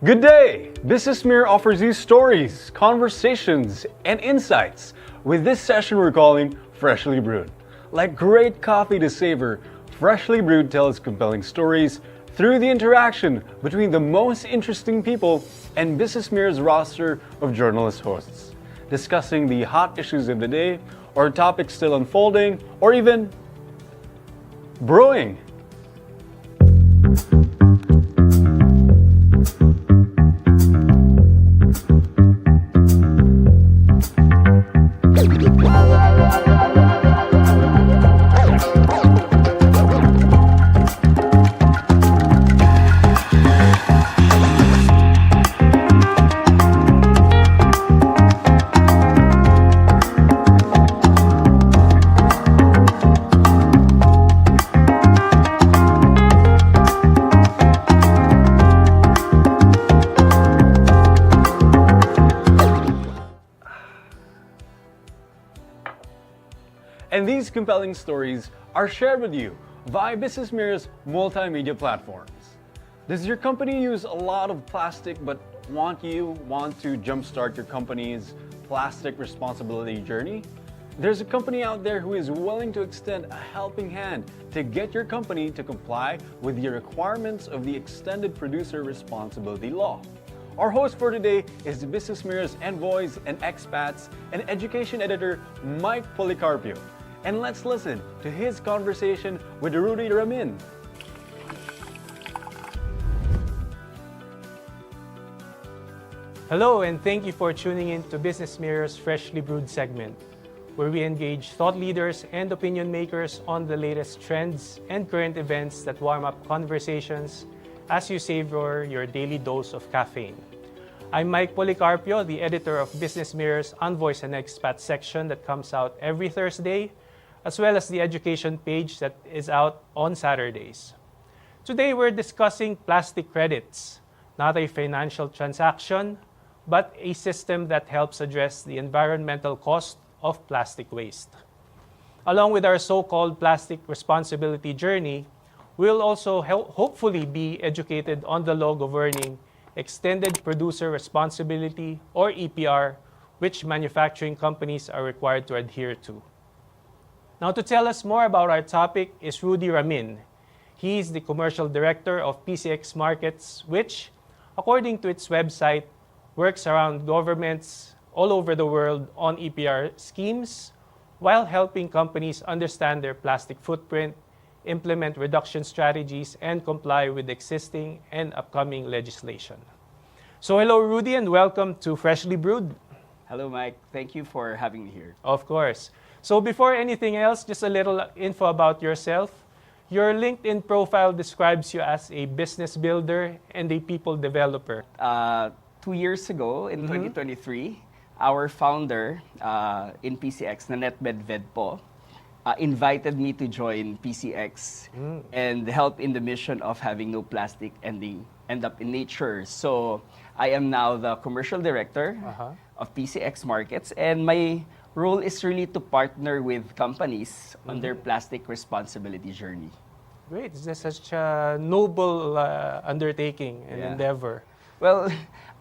Good day! BusinessMirror offers you stories, conversations, and insights. With this session we're calling Freshly Brewed. Like great coffee to savor, Freshly Brewed tells compelling stories through the interaction between the most interesting people and BusinessMirror's roster of journalist hosts, discussing the hot issues of the day, or topics still unfolding, or even brewing. And these compelling stories are shared with you via BusinessMirror's multimedia platforms. Does your company use a lot of plastic but want to jumpstart your company's plastic responsibility journey? There's a company out there who is willing to extend a helping hand to get your company to comply with the requirements of the Extended Producer Responsibility Law. Our host for today is the BusinessMirror's Envoys&Expats and Education Editor, Mike Policarpio. And let's listen to his conversation with Rudi Ramin. Hello, and thank you for tuning in to BusinessMirror's Freshly Brewed segment, where we engage thought leaders and opinion makers on the latest trends and current events that warm up conversations as you savor your daily dose of caffeine. I'm Mike Policarpio, the editor of BusinessMirror's Envoys&Expats section that comes out every Thursday, as well as the education page that is out on Saturdays. Today we're discussing plastic credits, not a financial transaction, but a system that helps address the environmental cost of plastic waste. Along with our so-called plastic responsibility journey, we'll also hopefully be educated on the law governing Extended Producer Responsibility, or EPR, which manufacturing companies are required to adhere to. Now, to tell us more about our topic is Rudi Ramin. He is the Commercial Director of PCX Markets, which, according to its website, works around governments all over the world on EPR schemes while helping companies understand their plastic footprint, implement reduction strategies, and comply with existing and upcoming legislation. So hello, Rudi, and welcome to Freshly Brewed. Hello, Mike. Thank you for having me here. Of course. So before anything else, just a little info about yourself. Your LinkedIn profile describes you as a business builder and a people developer. 2 years ago, in 2023, our founder in PCX, Nanette Medvedpo, invited me to join PCX and help in the mission of having no plastic end up in nature. So I am now the commercial director of PCX Markets, and my role is really to partner with companies on their plastic responsibility journey. Great. This is such a noble undertaking and endeavor. Well,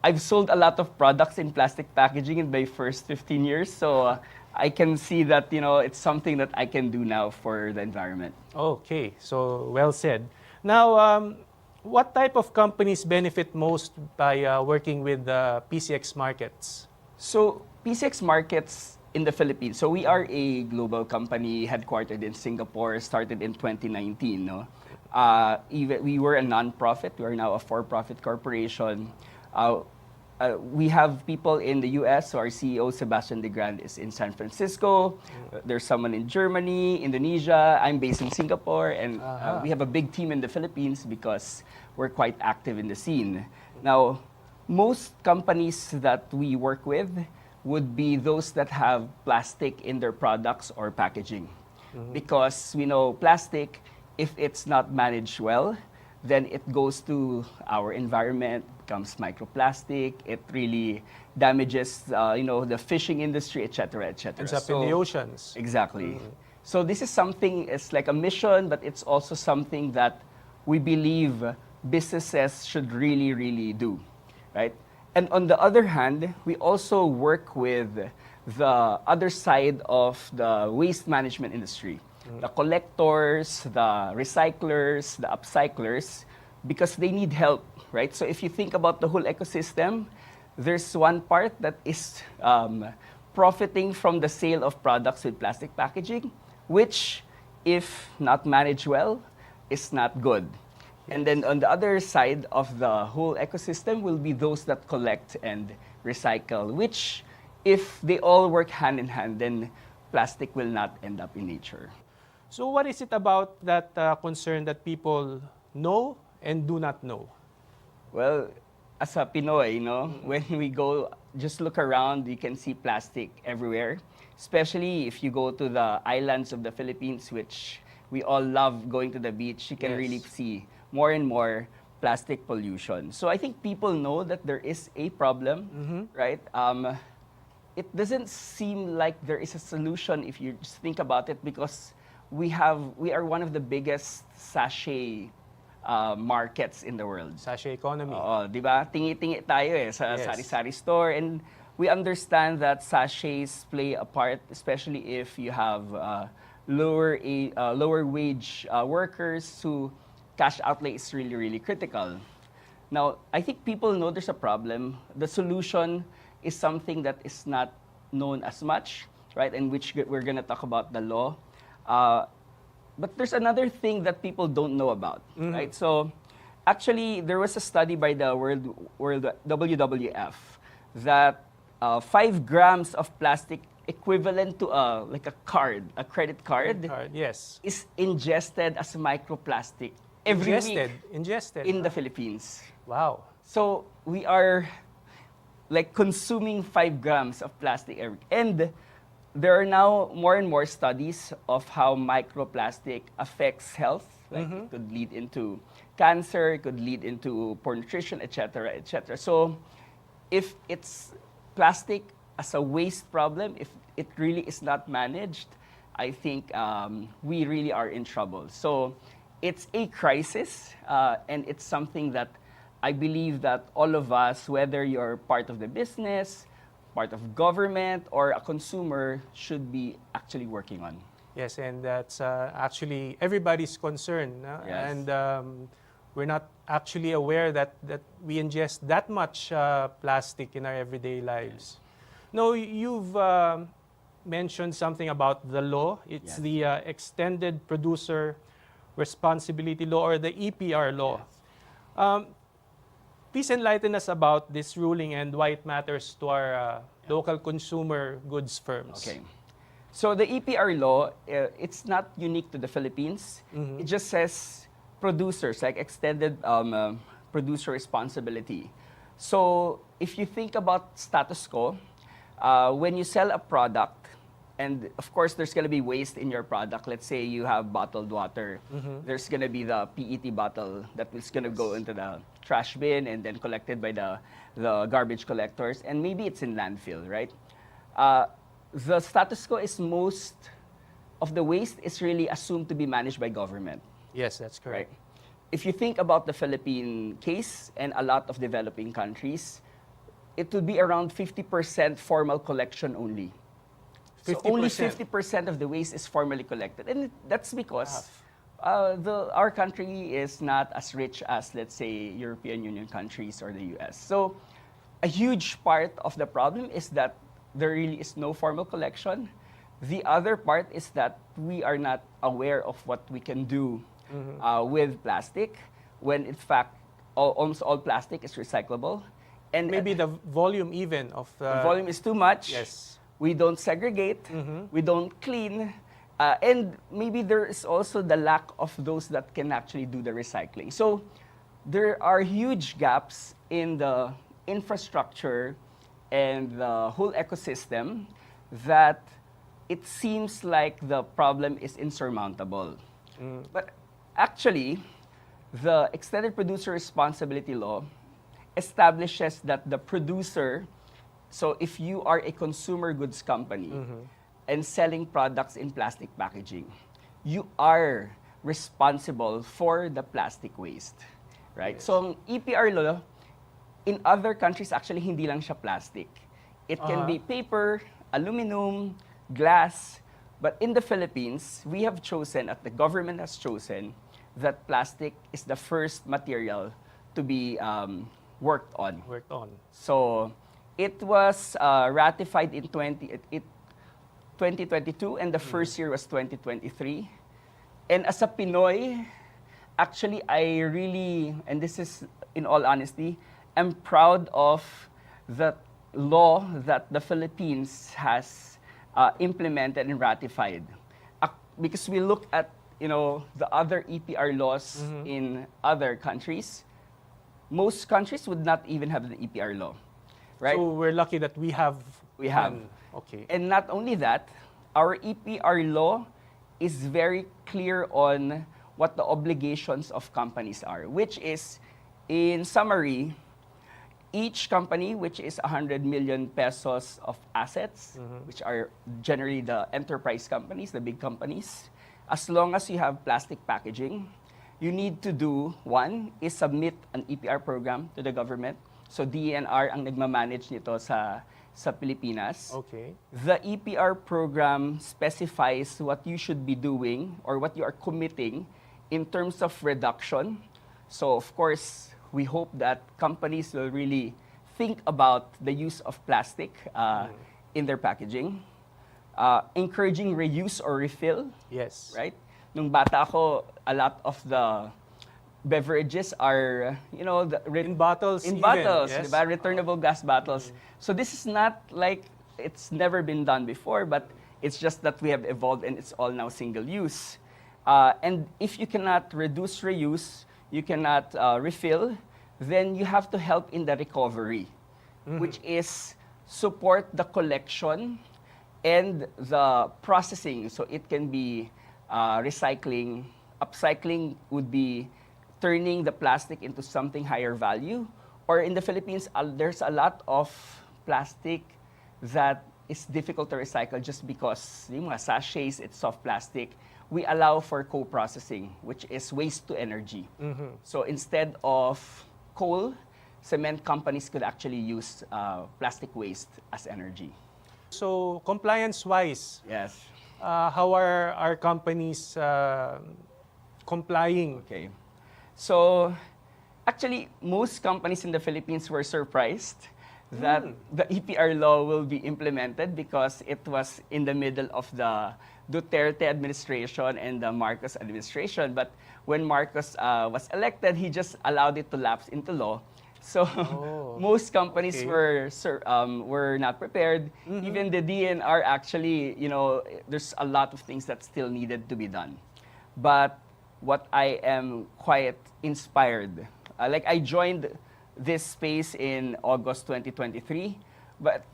I've sold a lot of products in plastic packaging in my first 15 years, so I can see that, it's something that I can do now for the environment. Okay, so well said. Now, what type of companies benefit most by working with PCX Markets? So, PCX Markets in the Philippines. So, we are a global company headquartered in Singapore, started in 2019. We were a non-profit. We are now a for-profit corporation. We have people in the US, so our CEO, Sebastian De Grande, is in San Francisco. There's someone in Germany, Indonesia. I'm based in Singapore, and we have a big team in the Philippines because we're quite active in the scene. Now, most companies that we work with would be those that have plastic in their products or packaging. Because we know plastic, if it's not managed well, then it goes to our environment, becomes microplastic. It really damages, the fishing industry, etc., etc. Ends up in the oceans. Exactly. So this is something, it's like a mission, but it's also something that we believe businesses should really, really do. right? And on the other hand, we also work with the other side of the waste management industry, the collectors, the recyclers, the upcyclers, because they need help, right? So if you think about the whole ecosystem, there's one part that is profiting from the sale of products with plastic packaging, which, if not managed well, is not good. And then on the other side of the whole ecosystem will be those that collect and recycle, which, if they all work hand in hand, then plastic will not end up in nature. So what is it about that concern that people know and do not know? Well, as a Pinoy, when we go, just look around, you can see plastic everywhere, especially if you go to the islands of the Philippines, which we all love going to the beach. You can really see more and more plastic pollution. So I think people know that there is a problem, right? It doesn't seem like there is a solution if you just think about it, because we are one of the biggest sachet markets in the world. Sachet economy. Oo, di ba? Tingi-tingi tayo sa sari-sari store, and we understand that sachets play a part, especially if you have lower wage workers who cash outlay is really, really critical. Now, I think people know there's a problem. The solution is something that is not known as much, right? In which we're going to talk about the law. But there's another thing that people don't know about, right? So, actually, there was a study by the World WWF that 5 grams of plastic equivalent to a credit card, Yes. is ingested as microplastic every week Ingested. in the Philippines. Wow. So we are like consuming 5 grams of plastic every week. And there are now more and more studies of how microplastic affects health. Like it could lead into cancer, it could lead into poor nutrition, etc., etc. So if it's plastic as a waste problem, if it really is not managed, I think we really are in trouble. So it's a crisis, and it's something that I believe that all of us, whether you're part of the business, part of government, or a consumer, should be actually working on. Yes, and that's actually everybody's concern. Yes. And we're not actually aware that we ingest that much plastic in our everyday lives. No, you've mentioned something about the law. It's the Extended Producer Responsibility Law, or the EPR law. Please enlighten us about this ruling and why it matters to our local consumer goods firms. Okay. So the EPR law, it's not unique to the Philippines. It just says producers, like extended producer responsibility. So if you think about status quo, when you sell a product, and of course there's going to be waste in your product. Let's say you have bottled water. There's going to be the PET bottle that is going to go into the trash bin and then collected by the garbage collectors. And maybe it's in landfill, right? The status quo is most of the waste is really assumed to be managed by government. Yes, that's correct. Right? If you think about the Philippine case and a lot of developing countries, it would be around 50% formal collection only. 50%. So only 50% of the waste is formally collected. And that's because our country is not as rich as, let's say, European Union countries or the US. So a huge part of the problem is that there really is no formal collection. The other part is that we are not aware of what we can do with plastic, when in fact almost all plastic is recyclable. And maybe the volume even of the volume is too much. Yes. We don't segregate, we don't clean, and maybe there is also the lack of those that can actually do the recycling. So there are huge gaps in the infrastructure and the whole ecosystem that it seems like the problem is insurmountable. But actually, the Extended Producer Responsibility Law establishes that the producer, so if you are a consumer goods company and selling products in plastic packaging, you are responsible for the plastic waste, right? Yes. So EPR law in other countries, actually, hindi lang siya plastic. It can be paper, aluminum, glass. But in the Philippines, we have chosen, at the government has chosen, that plastic is the first material to be worked on. So it was ratified in 2022, and the first year was 2023. And as a Pinoy, actually, I really, and this is in all honesty, I'm proud of the law that the Philippines has implemented and ratified. Because we look at the other EPR laws in other countries, most countries would not even have an EPR law, right? So we're lucky that we have. We have. Okay. And not only that, our EPR law is very clear on what the obligations of companies are, which is, in summary, each company which is 100 million pesos of assets, which are generally the enterprise companies, the big companies, as long as you have plastic packaging, you need to do, one, is submit an EPR program to the government. So DENR ang nagmamanage nito sa Pilipinas. Okay. The EPR program specifies what you should be doing or what you are committing in terms of reduction. So of course, we hope that companies will really think about the use of plastic in their packaging. Encouraging reuse or refill. Yes. Right? Nung bata ako, a lot of the beverages are, in bottles. In even, bottles, yes. diba? Returnable glass bottles. So this is not like it's never been done before, but it's just that we have evolved and it's all now single use. And if you cannot reduce reuse, you cannot refill, then you have to help in the recovery, which is support the collection and the processing. So it can be recycling. Upcycling would be turning the plastic into something higher value. Or in the Philippines, there's a lot of plastic that is difficult to recycle just because yung mga sachets, it's soft plastic. We allow for co-processing, which is waste to energy. So instead of coal, cement companies could actually use plastic waste as energy. So compliance-wise, Yes. how are our companies complying? Okay. So actually, most companies in the Philippines were surprised that the EPR law will be implemented because it was in the middle of the Duterte administration and the Marcos administration. But when Marcos was elected, he just allowed it to lapse into law. So most companies were not prepared. Even the DNR actually, there's a lot of things that still needed to be done. But what I am quite inspired, I joined this space in August 2023, but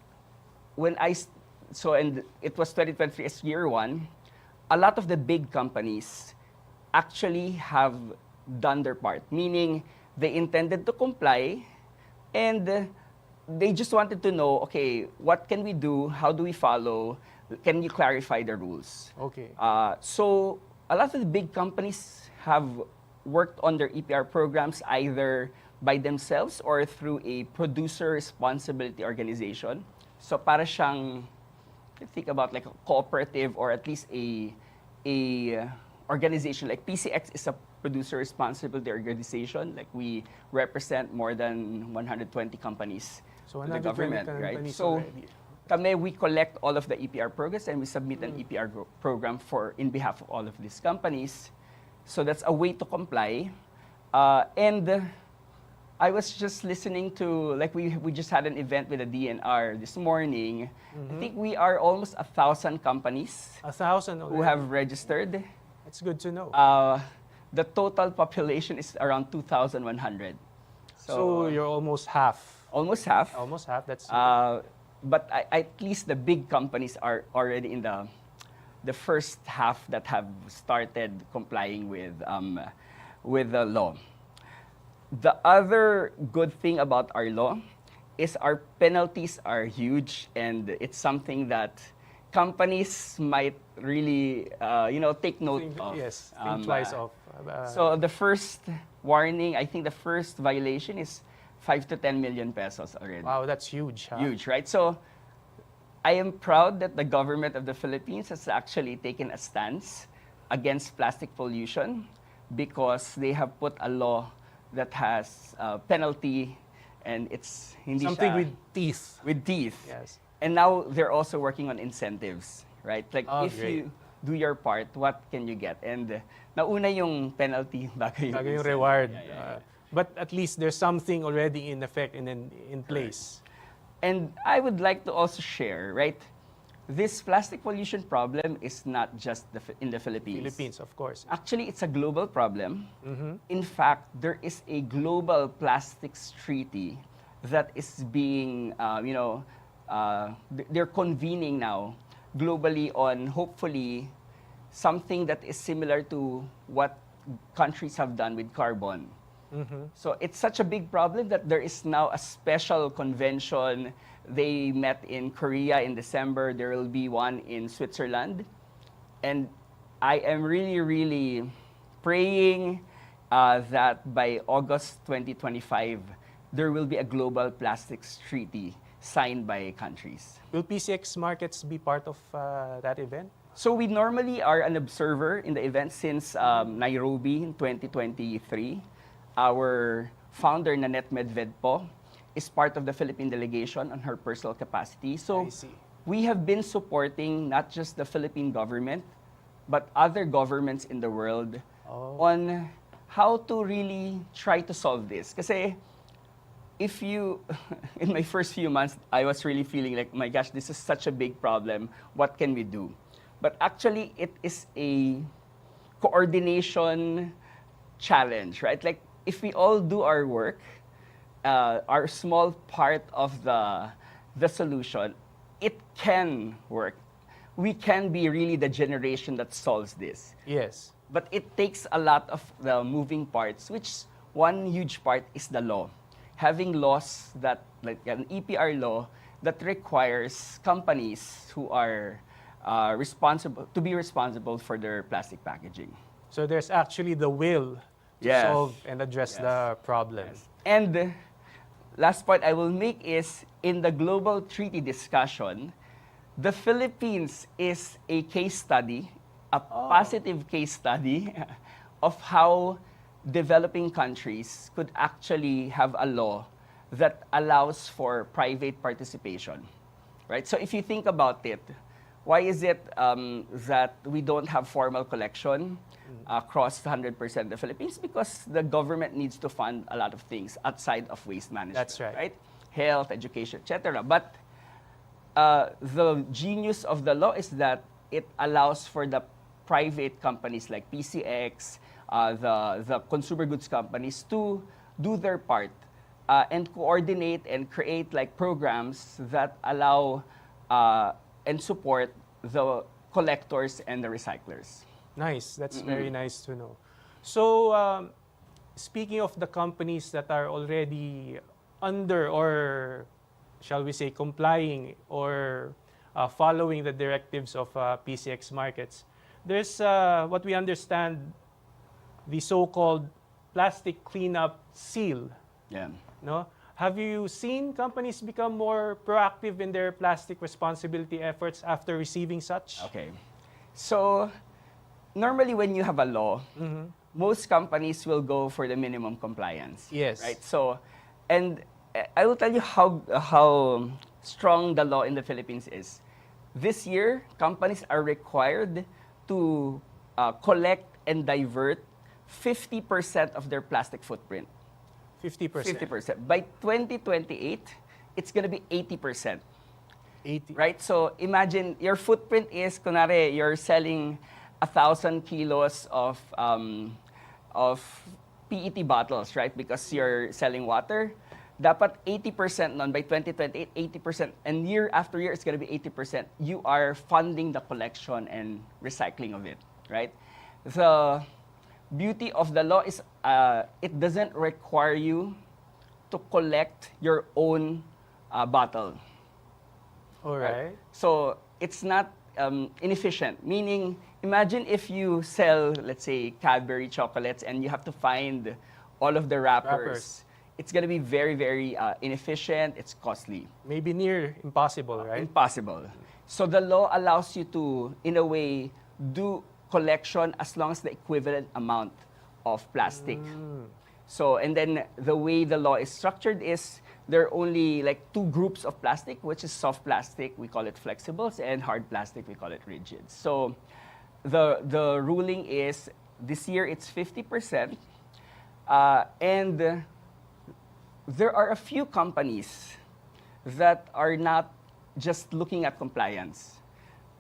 and it was 2023 as year one, a lot of the big companies actually have done their part, meaning they intended to comply and they just wanted to know, okay, what can we do? How do we follow? Can you clarify the rules? Okay. So a lot of the big companies have worked on their EPR programs either by themselves or through a producer responsibility organization. So para siyang, think about like a cooperative or at least a organization like PCX is a producer responsibility organization. Like we represent more than 120 companies So to the government, right? So already. we collect all of the EPR programs and we submit an EPR program in behalf of all of these companies. So that's a way to comply. And I was just listening to, we just had an event with the DNR this morning. I think we are almost 1,000 companies 1,000 who have registered. That's good to know. The total population is around 2,100. So you're almost half. Almost half. Almost half. That's. But at least the big companies are already in the first half that have started complying with the law. The other good thing about our law is our penalties are huge, and it's something that companies might really, take note of. Yes, think twice of. So the first warning, I think the first violation is 5 to 10 million pesos already. Wow, that's huge. Huh? Huge, right? So I am proud that the government of the Philippines has actually taken a stance against plastic pollution because they have put a law that has penalty and it's hindi Something siya- with teeth. with teeth. Yes. And now they're also working on incentives, right? Like Oh, if great. you do your part, what can you get? And nauna yung penalty bago yung Lagi yung incentive. reward. Yeah, yeah, yeah. But at least there's something already in effect and in place. And I would like to also share, right? This plastic pollution problem is not just in the Philippines. Philippines, of course. Actually, it's a global problem. In fact, there is a global plastics treaty that is being, they're convening now globally on hopefully something that is similar to what countries have done with carbon. So it's such a big problem that there is now a special convention. They met in Korea in December. There will be one in Switzerland. And I am really, really praying that by August 2025, there will be a global plastics treaty signed by countries. Will PCX Markets be part of that event? So we normally are an observer in the event since Nairobi in 2023. Our founder, Nanette Medvedpo, is part of the Philippine delegation on her personal capacity. So I see. we have been supporting not just the Philippine government, but other governments in the world on how to really try to solve this. Kasi if you, in my first few months, I was really feeling like, my gosh, this is such a big problem. What can we do? But actually, it is a coordination challenge, right? Like, if we all do our work, our small part of the solution, it can work. We can be really the generation that solves this. Yes. But it takes a lot of the moving parts, which one huge part is the law. Having laws that, like an EPR law, that requires companies who are responsible to be responsible for their plastic packaging. So there's actually the will to Yes. solve and address the problem. And the last point I will make is, in the global treaty discussion, the Philippines is a case study, a positive case study of how developing countries could actually have a law that allows for private participation, right? So if you think about it, why is it that we don't have formal collection across 100% of the Philippines? Because the government needs to fund a lot of things outside of waste management. That's right. Health, education, etc. But the genius of the law is that it allows for the private companies like PCX, the consumer goods companies to do their part and coordinate and create like programs that allow and support the collectors and the recyclers. Nice. That's very nice to know. So, speaking of the companies that are already under, or shall we say, complying or following the directives of PCX Markets, there's what we understand, the so-called plastic cleanup seal. Yeah. No? Have you seen companies become more proactive in their plastic responsibility efforts after receiving such? Okay. So, normally when you have a law, most companies will go for the minimum compliance. Yes. Right? So, and I will tell you how strong the law in the Philippines is. This year, companies are required to collect and divert 50% of their plastic footprint. 50%. 50%. By 2028, it's going to be 80%. 80. Right? So imagine your footprint is, kunwari, you're selling 1,000 kilos of PET bottles, right? Because you're selling water. Dapat 80% nun by 2028, 80%. And year after year, it's going to be 80%. You are funding the collection and recycling of it, right? The beauty of the law is it doesn't require you to collect your own bottle. All right. So it's not inefficient. Meaning, imagine if you sell, let's say, Cadbury chocolates and you have to find all of the wrappers. it's going to be very, very inefficient. It's costly. Maybe near impossible, right? Impossible. So the law allows you to, in a way, do collection as long as the equivalent amount of plastic. So, and then the way the law is structured is there are only like two groups of plastic, which is soft plastic, we call it flexibles, and hard plastic, we call it rigids. So the ruling is this year it's 50%, and there are a few companies that are not just looking at compliance.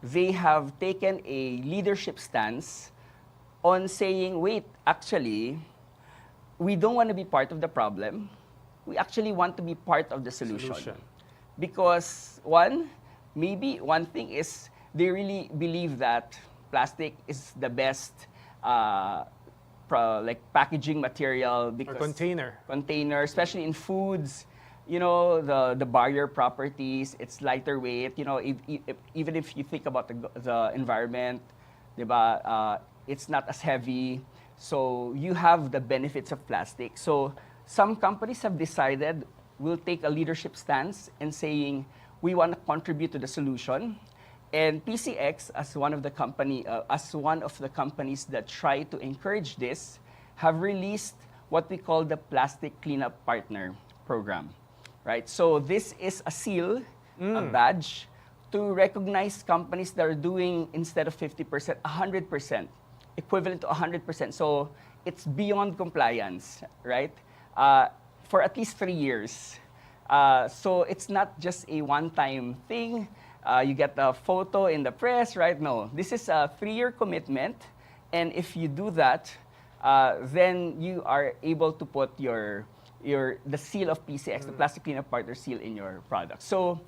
They have taken a leadership stance on saying, wait, actually, we don't want to be part of the problem. We actually want to be part of the solution. Because maybe one thing is they really believe that plastic is the best like packaging material because container, especially in foods. You know, the barrier properties, it's lighter weight. You know, even if you think about the environment, diba, it's not as heavy. So you have the benefits of plastic. So some companies have decided we'll take a leadership stance and saying we want to contribute to the solution. And PCX, as one of the companies that try to encourage this, have released what we call the Plastic Cleanup Partner Program. Right? So this is a seal, a badge, to recognize companies that are doing, instead of 50%, 100%, equivalent to 100%. So it's beyond compliance, right? For at least 3 years. So it's not just a one-time thing. You get a photo in the press, right? No, this is a 3-year commitment. And if you do that, then you are able to put the seal of PCX, the Plastic Cleanup Partner seal, in your product. So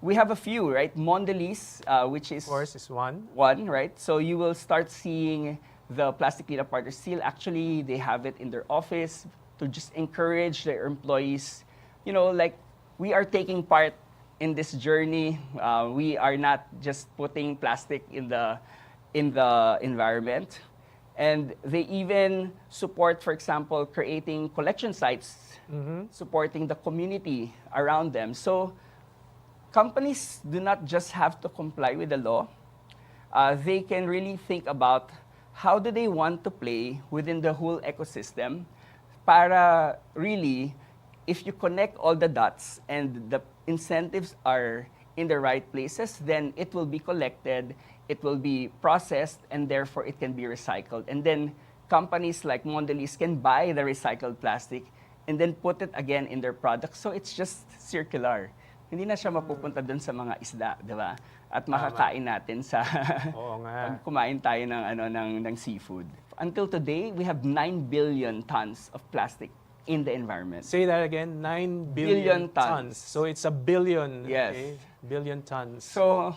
we have a few, right? Mondelez, which is... Of course, is one. One, right? So you will start seeing the Plastic Cleanup Partner seal. Actually, they have it in their office to just encourage their employees. You know, like, we are taking part in this journey. We are not just putting plastic in the environment. And they even support, for example, creating collection sites, supporting the community around them. So companies do not just have to comply with the law. They can really think about how do they want to play within the whole ecosystem para really, if you connect all the dots and the incentives are in the right places, then it will be collected, it will be processed, and therefore it can be recycled. And then companies like Mondelez can buy the recycled plastic and then put it again in their products. So it's just circular. Hindi na siya mapupunta dun sa mga isda, di ba? At makakain natin sa pag kumain tayo ng seafood. Until today, we have 9 billion tons of plastic in the environment. Say that again, 9 billion tons. So it's a billion. Yes. Okay? Billion tons. So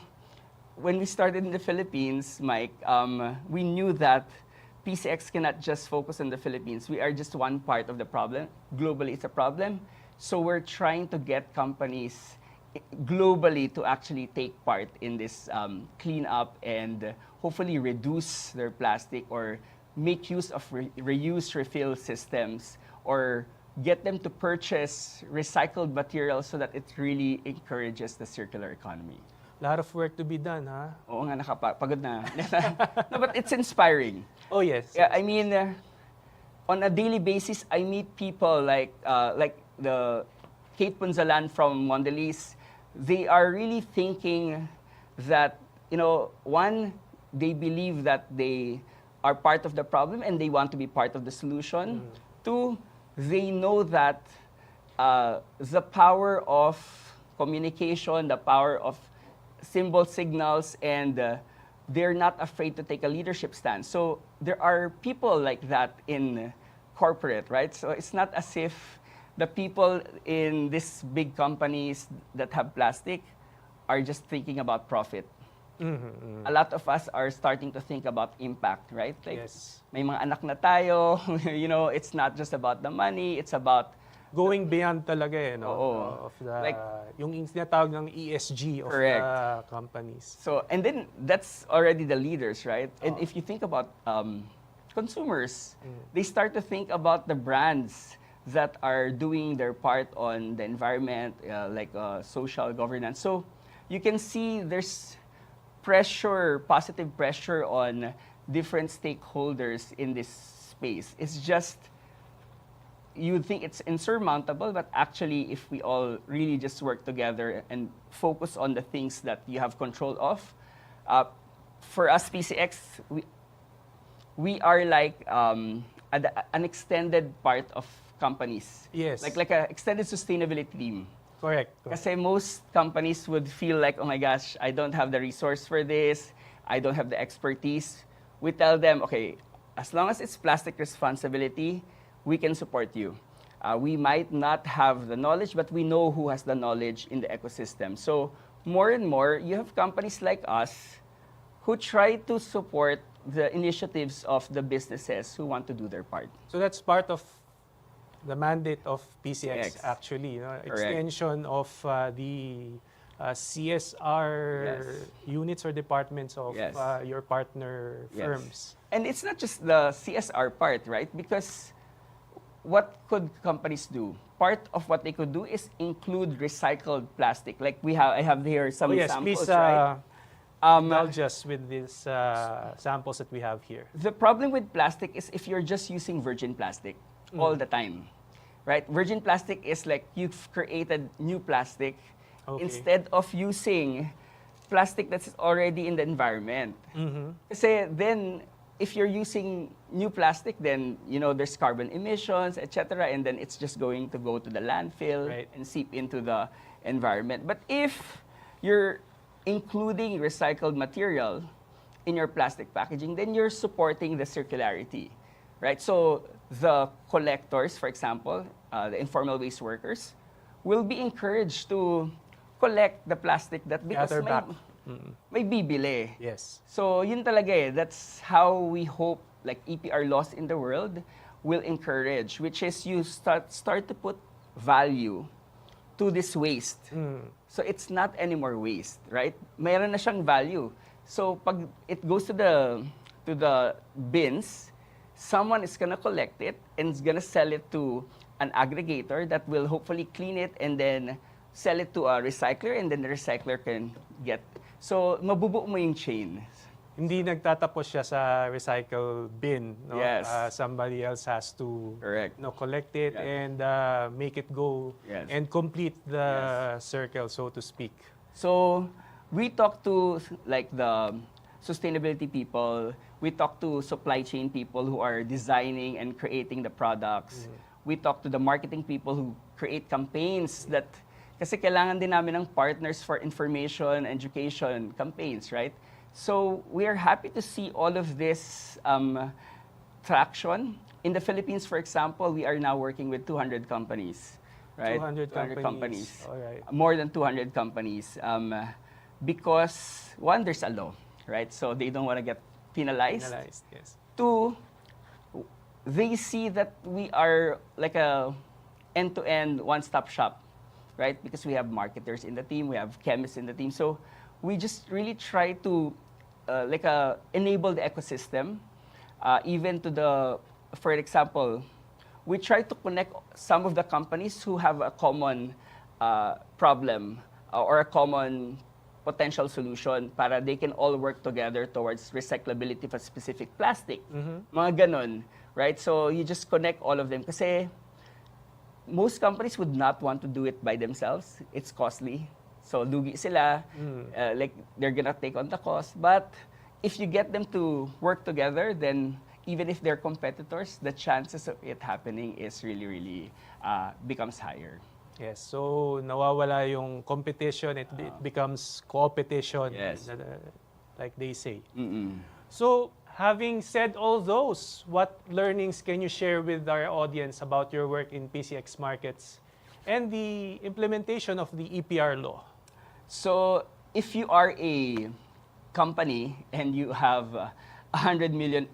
when we started in the Philippines, Mike, we knew that PCX cannot just focus on the Philippines. We are just one part of the problem. Globally, it's a problem. So we're trying to get companies globally to actually take part in this cleanup and hopefully reduce their plastic or make use of reuse refill systems or get them to purchase recycled materials so that it really encourages the circular economy. A lot of work to be done, huh? Oo nga, pagod na. No, but it's inspiring. Oh, yes. Yeah, I mean, on a daily basis, I meet people like the Kate Punzalan from Mondelez. They are really thinking that, you know, one, they believe that they are part of the problem and they want to be part of the solution. Two, they know that the power of communication, the power of symbol signals, and they're not afraid to take a leadership stance. So there are people like that in corporate, right? So it's not as if the people in these big companies that have plastic are just thinking about profit. A lot of us are starting to think about impact, right? Like, Yes. may mga anak na tayo, you know, it's not just about the money, it's about Going beyond talaga eh, no? Oo. Of the, Like, yung tinatawag ng ESG of Correct. the companies. So, and then that's already the leaders, right? And if you think about consumers, they start to think about the brands that are doing their part on the environment, like social governance. So you can see there's pressure, positive pressure on different stakeholders in this space. It's just, you would think it's insurmountable, but actually, if we all really just work together and focus on the things that you have control of, for us PCX, we are like an extended part of companies. Yes. Like an extended sustainability team. Correct. Kasi most companies would feel like, oh my gosh, I don't have the resource for this, I don't have the expertise. We tell them, okay, as long as it's plastic responsibility, we can support you. We might not have the knowledge, but we know who has the knowledge in the ecosystem. So more and more, you have companies like us who try to support the initiatives of the businesses who want to do their part. So that's part of the mandate of PCX, PCX. actually. You know, Correct. extension of the CSR units or departments of Yes. your partner Yes. firms. And it's not just the CSR part, right? Because what could companies do? Part of what they could do is include recycled plastic. Like I have here some Oh yes, examples, please right? indulge us with these samples that we have here. The problem with plastic is if you're just using virgin plastic all the time, right? Virgin plastic is like you've created new plastic Okay. instead of using plastic that's already in the environment. Kasi then, if you're using new plastic, then there's carbon emissions, etc., and then it's just going to go to the landfill Right. and seep into the environment. But if you're including recycled material in your plastic packaging, then you're supporting the circularity, right? So the collectors, for example, the informal waste workers, will be encouraged to collect the plastic that because Gather back. may bibili. Yes. So yun talaga eh. That's how we hope like EPR laws in the world will encourage, which is you start to put value to this waste. So it's not anymore waste, right? Mayroon na siyang value. So pag it goes to the bins, someone is gonna collect it and is gonna sell it to an aggregator that will hopefully clean it and then sell it to a recycler, and then the recycler can get. So mabubuo mo yung chain. Hindi nagtatapos siya sa recycle bin. No? Yes. Somebody else has to Correct. collect it Yeah. and make it go Yes. and complete the circle, so to speak. So we talk to like the sustainability people, we talk to supply chain people who are designing and creating the products. We talk to the marketing people who create campaigns that kasi kailangan din namin ng partners for information, education campaigns, right? So we are happy to see all of this traction. In the Philippines, for example, we are now working with 200 companies, right? 200 companies. All right. More than 200 companies. Because, one, there's a law, right? So they don't want to get penalized. Analyzed, yes. Two, they see that we are like a end-to-end, one-stop shop, right? Because we have marketers in the team, we have chemists in the team. So we just really try to enable the ecosystem, even to the, for example, we try to connect some of the companies who have a common problem or a common potential solution para they can all work together towards recyclability for specific plastic. Mga ganon, right? So you just connect all of them kasi most companies would not want to do it by themselves. It's costly. So lugi sila, like they're gonna take on the cost. But if you get them to work together, then even if they're competitors, the chances of it happening is really, really becomes higher. Yes, so nawawala yung competition, it becomes co-opetition, Yes. like they say. Mm-mm. So, having said all those, what learnings can you share with our audience about your work in PCX Markets and the implementation of the EPR law? So, if you are a company and you have 100 million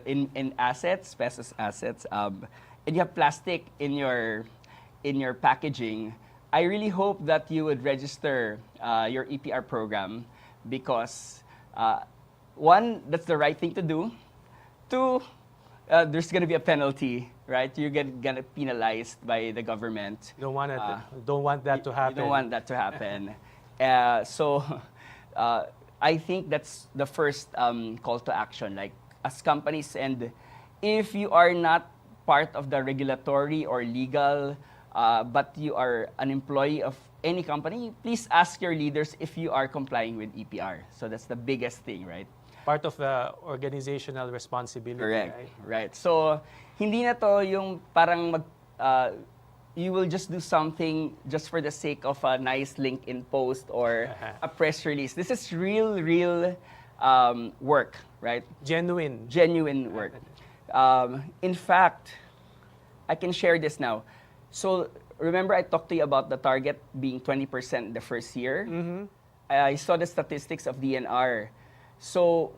in assets, pesos assets, and you have plastic in your packaging, I really hope that you would register your EPR program because one, that's the right thing to do. Two, there's going to be a penalty, right? You're gonna penalized by the government. You don't want that to happen. You don't want that to happen. So I think that's the first call to action. Like as companies, and if you are not part of the regulatory or legal, but you are an employee of any company, please ask your leaders if you are complying with EPR. So that's the biggest thing, right? Part of the organizational responsibility. Correct, Right? right. So, hindi na to yung parang you will just do something just for the sake of a nice LinkedIn post or a press release. This is real work, right? Genuine work. In fact, I can share this now. So, remember I talked to you about the target being 20% the first year? Mm-hmm. I saw the statistics of DNR. So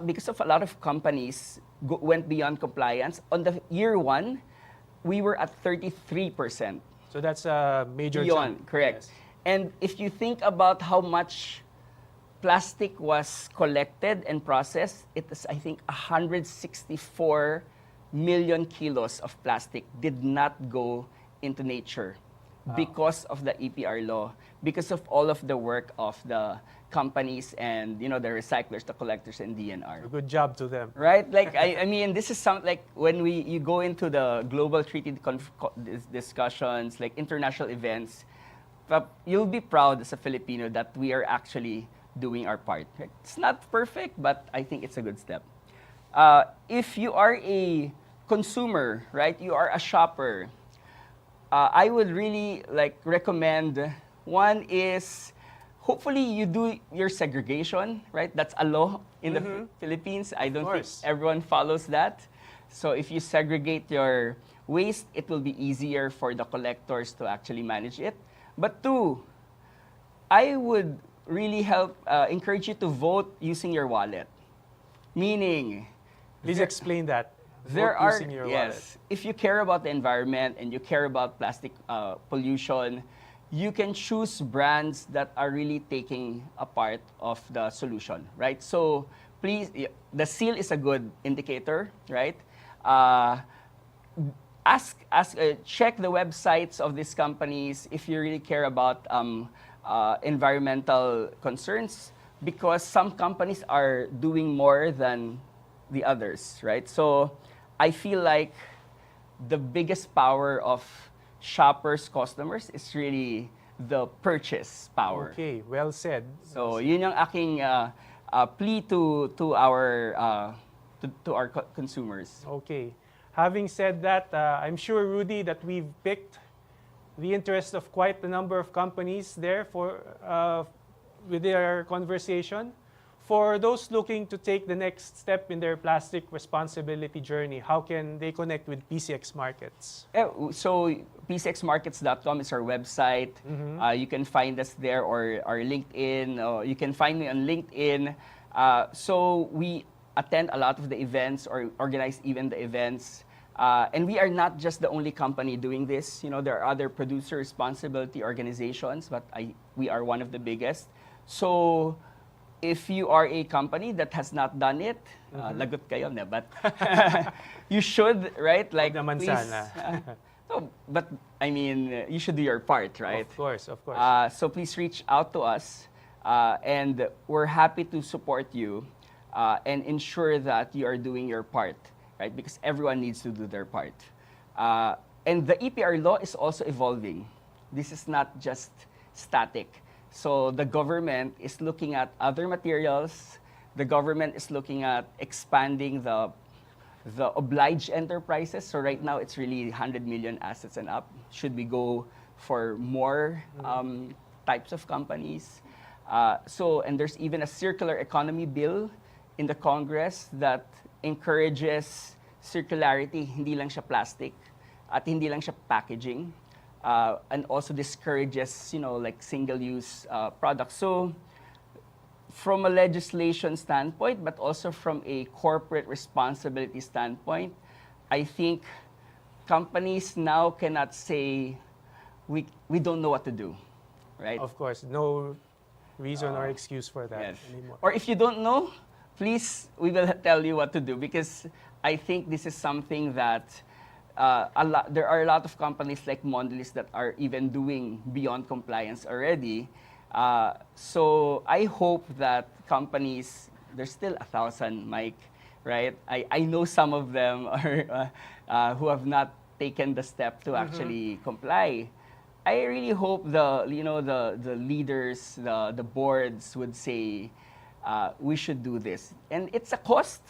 because of a lot of companies went beyond compliance. On the year one, we were at 33%. So that's a major beyond, jump. correct. Yes. And if you think about how much plastic was collected and processed, it is, I think, 164 million kilos of plastic did not go into nature because of the EPR law, because of all of the work of the companies and the recyclers, the collectors, and DNR. Good job to them. Right? Like I mean, this is something like when you go into the global treaty discussions, like international events, you'll be proud as a Filipino that we are actually doing our part. It's not perfect, but I think it's a good step. If you are a consumer, right? You are a shopper. I would really recommend. One is, hopefully you do your segregation, right? That's a law in the Philippines. I don't think everyone follows that. So if you segregate your waste, it will be easier for the collectors to actually manage it. But two, I would really encourage you to vote using your wallet. Meaning, please explain that. There are, using your yes, wallet. if you care about the environment and you care about plastic pollution, you can choose brands that are really taking a part of the solution, right? So please, the seal is a good indicator, right? Check the websites of these companies if you really care about environmental concerns, because some companies are doing more than the others, right? So I feel like the biggest power of shoppers, customers, is really the purchase power. Okay, well said. So yun yung aking plea to our consumers. Okay. Having said that, I'm sure, Rudi, that we've picked the interest of quite a number of companies there with their conversation. For those looking to take the next step in their plastic responsibility journey, how can they connect with PCX Markets? So PCXmarkets.com is our website. You can find us there, or our LinkedIn. Or you can find me on LinkedIn. So we attend a lot of the events, or organize even the events. And we are not just the only company doing this. There are other producer responsibility organizations, but we are one of the biggest. So if you are a company that has not done it, lagot kayo na, but you should, right? Like, please, but I mean, you should do your part, right? Of course. So please reach out to us, and we're happy to support you and ensure that you are doing your part, right? Because everyone needs to do their part. And the EPR law is also evolving. This is not just static. So the government is looking at other materials. The government is looking at expanding the obliged enterprises. So right now, it's really 100 million assets and up. Should we go for more types of companies? And there's even a circular economy bill in the Congress that encourages circularity, hindi lang siya plastic, at hindi lang siya packaging, and also discourages, single-use products. So from a legislation standpoint, but also from a corporate responsibility standpoint, I think companies now cannot say, we don't know what to do, right? Of course, no reason or excuse for that anymore. Or if you don't know, please, we will tell you what to do, because I think this is something that there are a lot of companies like Mondelez that are even doing beyond compliance already. So I hope that companies, there's still 1,000, Mike, right? I know some of them are who have not taken the step to actually comply. I really hope the leaders, the boards would say we should do this, and it's a cost,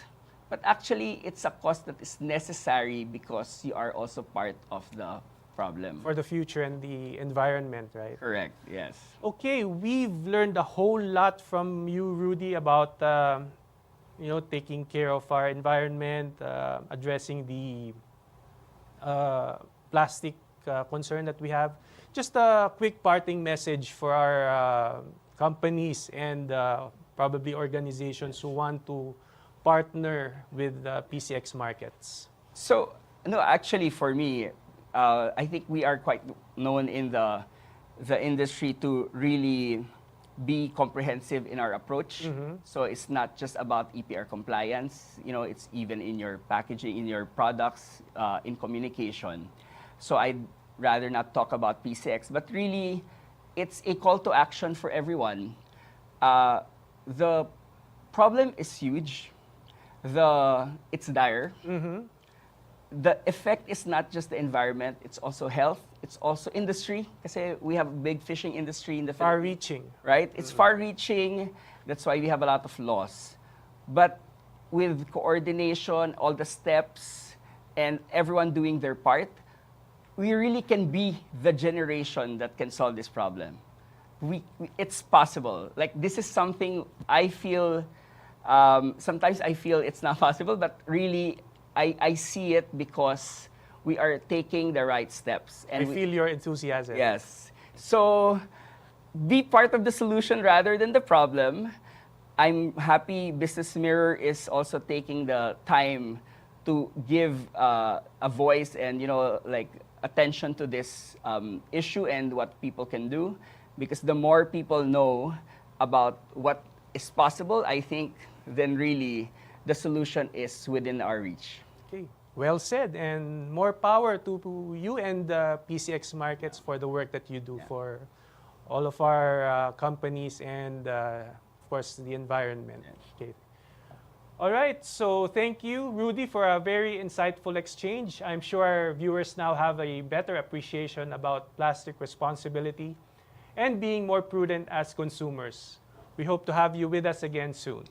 but actually it's a cost that is necessary because you are also part of the problem. For the future and the environment, right? Correct. Yes. Okay, we've learned a whole lot from you, Rudi, about taking care of our environment, addressing the plastic concern that we have. Just a quick parting message for our companies and probably organizations who want to partner with PCX Markets. So, no, actually for me, I think we are quite known in the industry to really be comprehensive in our approach. So it's not just about EPR compliance, it's even in your packaging, in your products, in communication. So I'd rather not talk about PCX, but really it's a call to action for everyone. The problem is huge. It's dire. The effect is not just the environment, it's also health, it's also industry. Kasi we have a big fishing industry in the Philippines. Far-reaching. Right? It's far-reaching. That's why we have a lot of laws. But with coordination, all the steps, and everyone doing their part, we really can be the generation that can solve this problem. It's possible. Like, this is something I feel, sometimes I feel it's not possible, but really, I see it because we are taking the right steps. And I feel your enthusiasm. Yes. So, be part of the solution rather than the problem. I'm happy BusinessMirror is also taking the time to give a voice and, attention to this issue and what people can do. Because the more people know about what is possible, I think, then really the solution is within our reach. Okay, well said, and more power to you and PCX Markets for the work that you do for all of our companies and, of course, the environment. Okay. All right, so thank you, Rudi, for a very insightful exchange. I'm sure our viewers now have a better appreciation about plastic responsibility and being more prudent as consumers. We hope to have you with us again soon.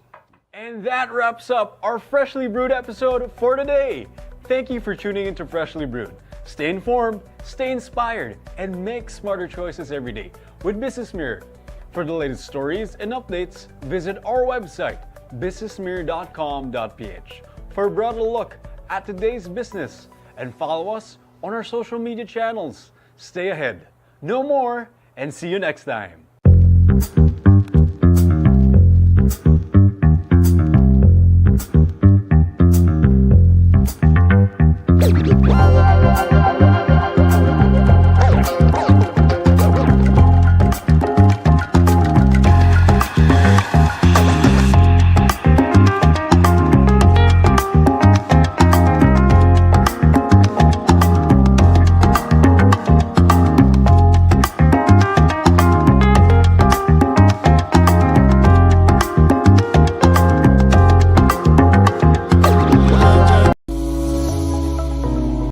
And that wraps up our Freshly Brewed episode for today. Thank you for tuning into Freshly Brewed. Stay informed, stay inspired, and make smarter choices every day with BusinessMirror. For the latest stories and updates, visit our website, businessmirror.com.ph, for a broader look at today's business, and follow us on our social media channels. Stay ahead, know more, and see you next time.